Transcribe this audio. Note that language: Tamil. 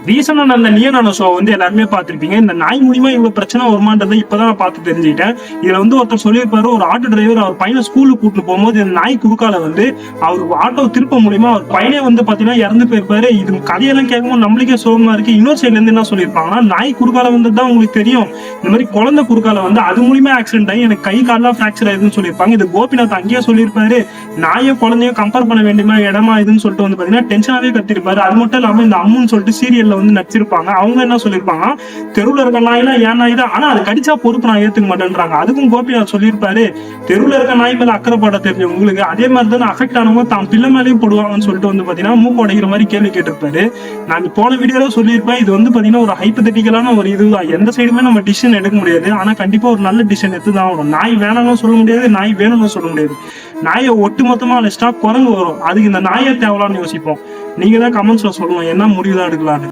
ரீசனா அந்த நியனான ஷோ வந்து எல்லாருமே பார்த்திருப்பீங்க. இந்த நாய் மூலியமா இவ்வளவு பிரச்சனை வருமானதை இப்பதான் நான் பார்த்து தெரிஞ்சுக்கிட்டேன். இதுல வந்து ஒருத்தர் சொல்லியிருப்பாரு, ஒரு ஆட்டோ டிரைவர் அவர் பையனை ஸ்கூலுக்கு கூட்டு போகும்போது இந்த நாய் குறுக்கால வந்து அவர் ஆட்டோ திருப்ப மூலியமா அவர் பையனே வந்து பாத்தீங்கன்னா இறந்து போயிருப்பாரு. இது கதையெல்லாம் கேட்கும்போது நம்மளுக்கே சோகமா இருக்கு. இன்னொரு சைட்ல இருந்து என்ன சொல்லியிருப்பாங்கன்னா, நாய் குறுக்கால வந்ததுதான் உங்களுக்கு தெரியும், இந்த மாதிரி குழந்தை குறுக்கால வந்து அது மூலியமா ஆக்சிடென்ட் ஆகி எனக்கு கை காலெல்லாம் பிராக்சர் ஆயிருதுன்னு சொல்லியிருப்பாங்க. இது கோபிநாத் அங்கேயே சொல்லியிருப்பாரு, நாயும் குழந்தையும் கம்பேர் பண்ண வேண்டியமா இடமா இதுன்னு சொல்லிட்டு வந்து பாத்தீங்கன்னா டென்ஷனாவே கத்திருப்பாரு. அது மட்டும் இல்லாம இந்த அம்முன்னு சொல்லிட்டு சீரியல்ல வந்து நடிச்சிருப்பாங்க. அவங்க என்ன சொல்லிருப்பாங்க, தெருவுல இருக்க நாய்லாம் ஏன் நாய் தான், ஆனா அது கடிச்சா பொறுப்பு நான் ஏத்துக்க மாட்டேன்றாங்க. அதுக்கும் கோபிநாத் சொல்லியிருப்பாரு, தெருவுல இருக்க நாய் மேல அக்கறைப்பட தெரிஞ்சு உங்களுக்கு அதே மாதிரி தான் அஃபெக்ட் ஆனவங்க தான் பிள்ளை மேலேயும் போடுவாங்கன்னு சொல்லிட்டு வந்து பாத்தீங்கன்னா மூக்கு உடைக்கிற மாதிரி கேள்வி கேட்டிருப்பாரு. நான் போன வீடியோல சொல்லியிருப்பேன், இது வந்து பாத்தீங்கன்னா ஒரு ஹைப்போதெட்டிக்கலான ஒரு இதுதான். எந்த சைடுமே நம்ம டிசிஷன் எடுக்க முடியாது. ஆனா கண்டிப்பா ஒரு நல்ல டிசிஷன் எடுத்துதான் ஆகணும். நாய் வேணும்னு சொல்ல முடியாது, நாய் வேணும்னு சொல்ல முடியாது. நாயை ஒட்டு மொத்தமா லிஸ்டா குரங்கு வரும், அதுக்கு இந்த நாயை தேவலான்னு யோசிப்போம். நீங்க தான் கமெண்ட்ஸ்ல சொல்லணும் என்ன முடிவுதான் எடுக்கலான்னு.